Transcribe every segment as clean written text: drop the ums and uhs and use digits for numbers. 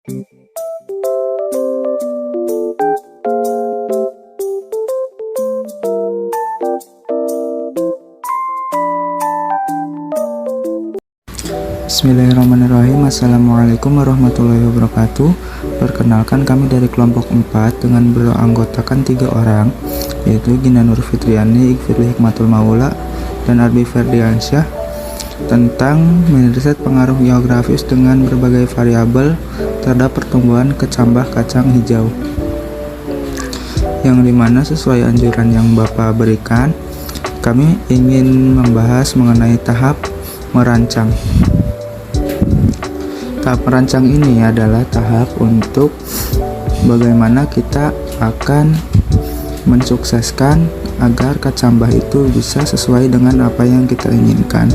Bismillahirrahmanirrahim. Assalamualaikum warahmatullahi wabarakatuh. Perkenalkan, kami dari kelompok 4 dengan beranggotakan 3 orang, yaitu Gina Nur Fitriani, Iqfirli Hikmatul Maula, dan Arbi Ferdiansyah, tentang meriset pengaruh geografis dengan berbagai variabel terhadap pertumbuhan kecambah kacang hijau, yang dimana sesuai anjuran yang Bapak berikan, kami ingin membahas mengenai tahap merancang. Tahap merancang ini adalah tahap untuk bagaimana kita akan mensukseskan agar kecambah itu bisa sesuai dengan apa yang kita inginkan.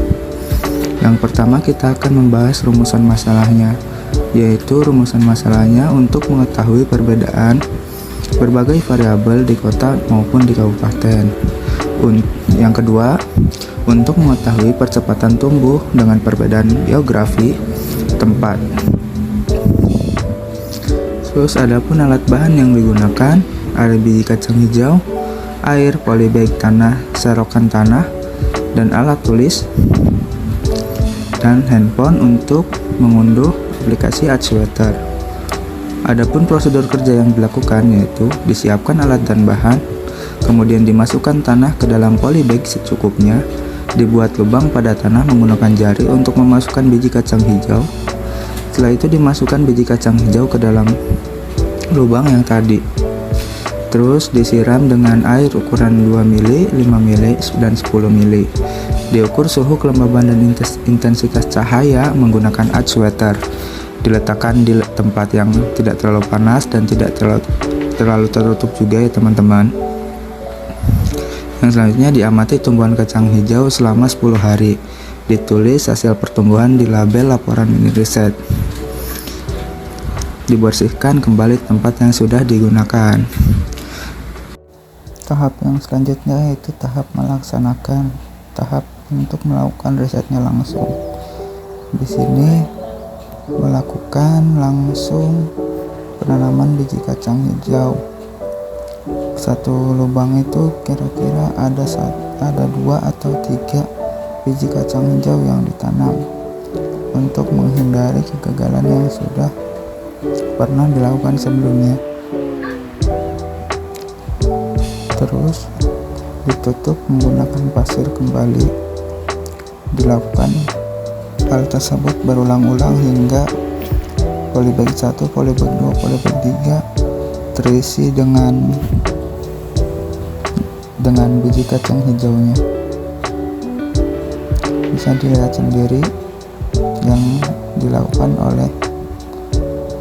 Yang pertama, kita akan membahas rumusan masalahnya, yaitu rumusan masalahnya untuk mengetahui perbedaan berbagai variabel di kota maupun di kabupaten. Yang kedua, untuk mengetahui percepatan tumbuh dengan perbedaan geografi tempat. Terus adapun alat bahan yang digunakan, ada biji kacang hijau, air, polybag tanah, serokan tanah, dan alat tulis, dan handphone untuk mengunduh aplikasi AdSweater. Adapun prosedur kerja yang dilakukan yaitu disiapkan alat dan bahan, kemudian dimasukkan tanah ke dalam polybag secukupnya, dibuat lubang pada tanah menggunakan jari untuk memasukkan biji kacang hijau. Setelah itu dimasukkan biji kacang hijau ke dalam lubang yang tadi. Terus disiram dengan air ukuran 2 ml, 5 ml, dan 10 ml. Diukur suhu kelembaban dan intensitas cahaya menggunakan AdSweater. Diletakkan di tempat yang tidak terlalu panas dan tidak terlalu tertutup juga ya teman-teman. Yang selanjutnya, diamati tumbuhan kacang hijau selama 10 hari. Ditulis hasil pertumbuhan di label laporan mini riset. Dibersihkan kembali tempat yang sudah digunakan. Tahap yang selanjutnya yaitu tahap melaksanakan, tahap untuk melakukan risetnya langsung. Di sini melakukan langsung penanaman biji kacang hijau. Satu lubang itu kira-kira ada 2 atau 3 biji kacang hijau yang ditanam untuk menghindari kegagalan yang sudah pernah dilakukan sebelumnya. Terus ditutup menggunakan pasir kembali. Dilakukan hal tersebut berulang-ulang hingga polybag 1, polybag 2, polybag 3 terisi dengan biji kacang hijaunya. Bisa dilihat sendiri yang dilakukan oleh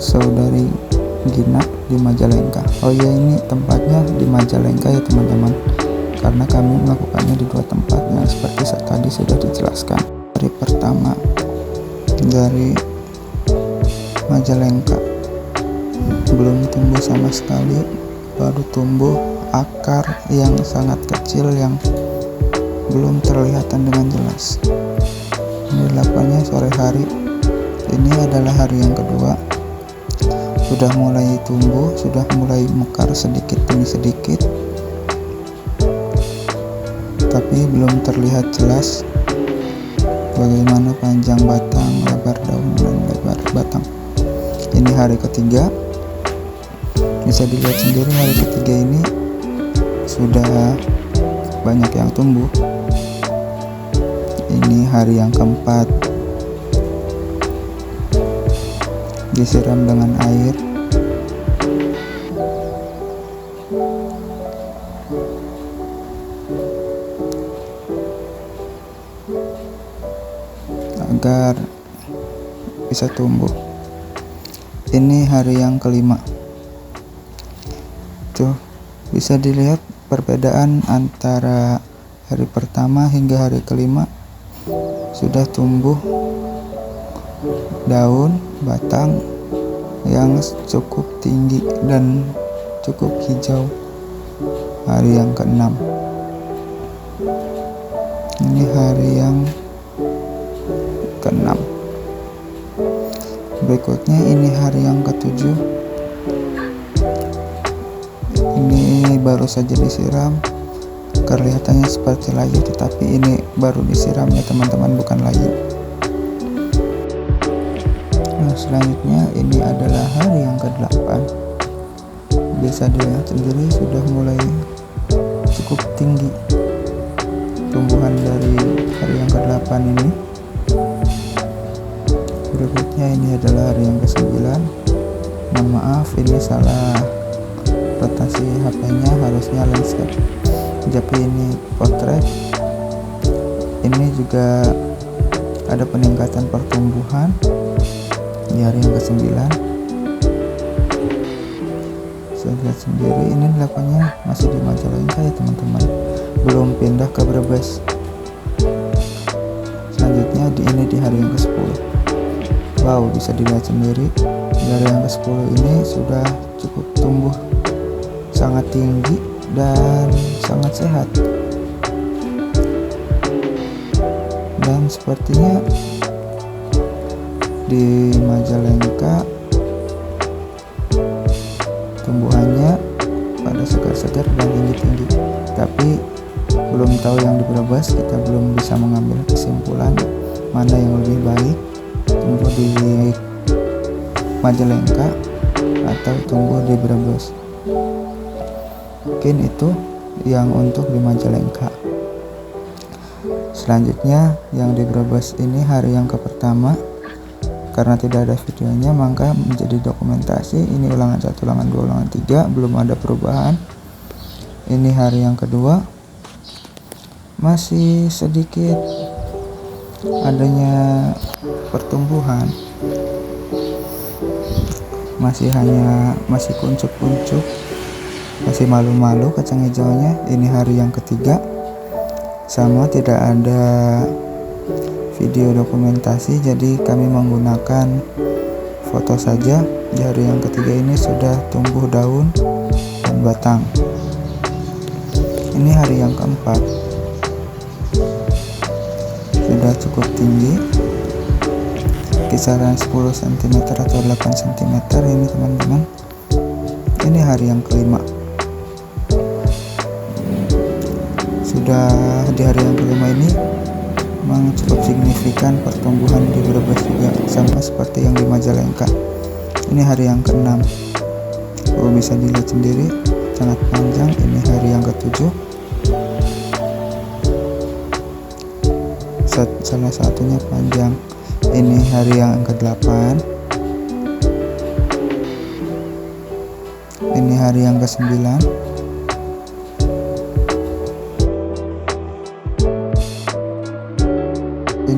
saudari Gina di Majalengka. Oh ya, ini tempatnya di Majalengka ya teman-teman, karena kami melakukannya di 2 tempat yang seperti tadi sudah dijelaskan. Hari pertama dari Majalengka belum tumbuh sama sekali, baru tumbuh akar yang sangat kecil yang belum terlihatan dengan jelas. Ini dilakukannya sore hari. Ini adalah hari yang kedua. Sudah mulai tumbuh, sudah mulai mekar sedikit demi sedikit, tapi belum terlihat jelas bagaimana panjang batang, lebar daun, dan lebar batang. Ini hari ketiga. Bisa dilihat sendiri hari ketiga ini sudah banyak yang tumbuh. Ini hari yang keempat. Disiram dengan air. Agar bisa tumbuh. Ini hari yang kelima. Tuh, bisa dilihat perbedaan antara hari pertama hingga hari kelima. Sudah tumbuh daun, batang yang cukup tinggi dan cukup hijau. Hari yang keenam. Ini hari yang keenam. Berikutnya ini hari yang ketujuh. Ini baru saja disiram, kelihatannya seperti layu, tetapi ini baru disiram ya teman-teman, bukan layu. Nah, selanjutnya ini adalah hari yang ke-8. Bisa dilihat sendiri sudah mulai cukup tinggi tumbuhan dari hari yang ke-8 ini. Berikutnya ini adalah hari yang ke-9. Mohon maaf, ini salah rotasi HP-nya, harusnya landscape, tapi ini potret. Ini juga ada peningkatan pertumbuhan di hari yang ke-9. Saya lihat sendiri, ini dilakukannya masih di Majalengka ya teman-teman, belum pindah ke Brebes. Selanjutnya ini di hari yang ke-10. Wow, bisa dilihat sendiri di hari yang ke-10 ini sudah cukup tumbuh sangat tinggi dan sangat sehat, dan sepertinya di Majalengka tumbuhannya pada segar-segar dan tinggi-tinggi, tapi belum tahu yang di Brebes. Kita belum bisa mengambil kesimpulan mana yang lebih baik, tumbuh di Majalengka atau tumbuh di Brebes. Mungkin itu yang untuk di Majalengka. Selanjutnya yang di Brebes ini hari yang ke-pertama. Karena tidak ada videonya maka menjadi dokumentasi. Ini ulangan 1, ulangan 2, ulangan 3, belum ada perubahan. Ini hari yang kedua, masih sedikit adanya pertumbuhan, masih kuncup-kuncup, masih malu-malu kacang hijaunya. Ini hari yang ketiga, sama tidak ada video dokumentasi, jadi kami menggunakan foto saja. Di hari yang ketiga ini sudah tumbuh daun dan batang. Ini hari yang keempat, sudah cukup tinggi, kisaran 10 cm atau 8 cm ini teman-teman. Ini hari yang kelima, sudah di hari yang kelima ini memang cukup signifikan pertumbuhan di Brebes juga, sama seperti yang di Majalengka. Ini hari yang ke-6, bisa dilihat sendiri sangat panjang. Ini hari yang ke-7, salah satunya panjang. Ini hari yang ke-8, ini hari yang ke-9,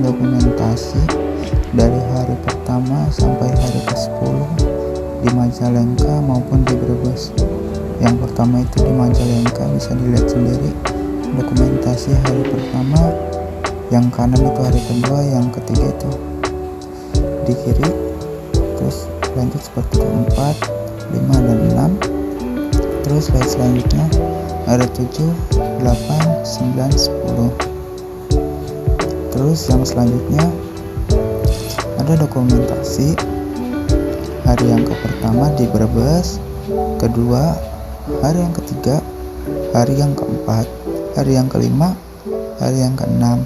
dokumentasi dari hari pertama sampai hari ke-10 di Majalengka maupun di Brebes. Yang pertama itu di Majalengka, bisa dilihat sendiri dokumentasi hari pertama, yang kanan itu hari kedua, yang ketiga itu di kiri, terus lanjut seperti keempat, 5 dan 6, terus slide selanjutnya ada 7, 8, 9, 10. Terus yang selanjutnya ada dokumentasi hari yang pertama di Brebes, kedua, hari yang ketiga, hari yang keempat, hari yang kelima, hari yang keenam.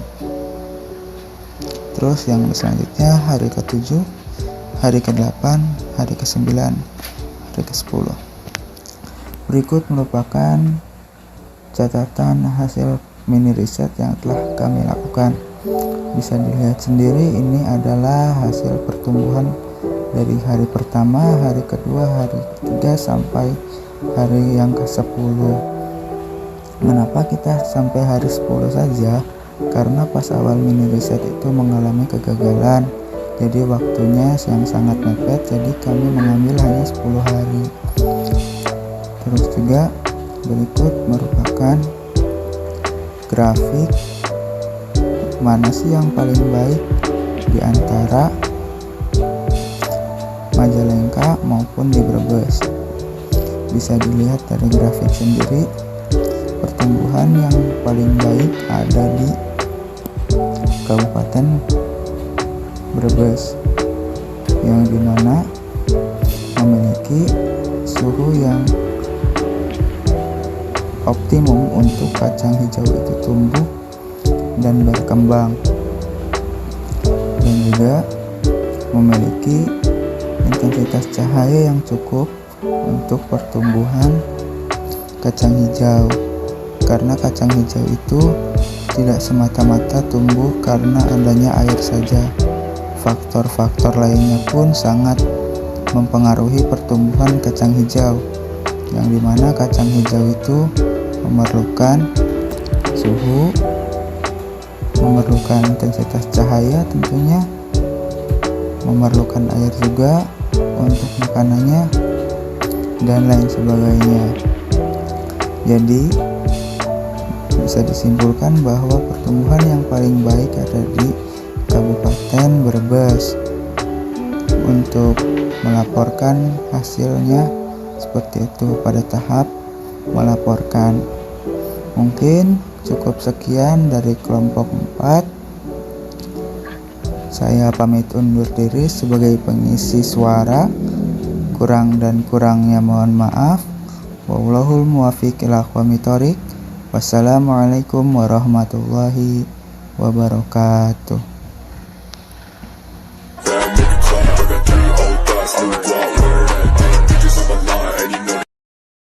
Terus yang selanjutnya hari ke-7, hari ke-8, hari ke-9, hari ke-10. Berikut merupakan catatan hasil mini riset yang telah kami lakukan. Bisa dilihat sendiri, ini adalah hasil pertumbuhan dari hari pertama, hari kedua, hari ketiga sampai hari yang ke-10. Mengapa kita sampai hari 10 saja? Karena pas awal mini riset itu mengalami kegagalan, jadi waktunya yang sangat mepet, jadi kami mengambil hanya 10 hari. Terus juga berikut merupakan grafik mana sih yang paling baik di antara Majalengka maupun di Brebes. Bisa dilihat dari grafik sendiri, pertumbuhan yang paling baik ada di Kabupaten Brebes. yang dimana memiliki suhu yang optimum untuk kacang hijau itu tumbuh dan berkembang, dan juga memiliki intensitas cahaya yang cukup untuk pertumbuhan kacang hijau. Karena kacang hijau itu tidak semata-mata tumbuh karena adanya air saja. Faktor-faktor lainnya pun sangat mempengaruhi pertumbuhan kacang hijau, yang dimana kacang hijau itu memerlukan suhu, memerlukan intensitas cahaya tentunya, memerlukan air juga untuk makanannya, dan lain sebagainya. Jadi bisa disimpulkan bahwa pertumbuhan yang paling baik ada di Kabupaten Brebes. Untuk melaporkan hasilnya seperti itu pada tahap melaporkan. Mungkin cukup sekian dari kelompok 4. Saya pamit undur diri sebagai pengisi suara. Kurang dan kurangnya mohon maaf. Wallahul muwaffiq ila aqwamit thoriq. Wassalamualaikum warahmatullahi wabarakatuh.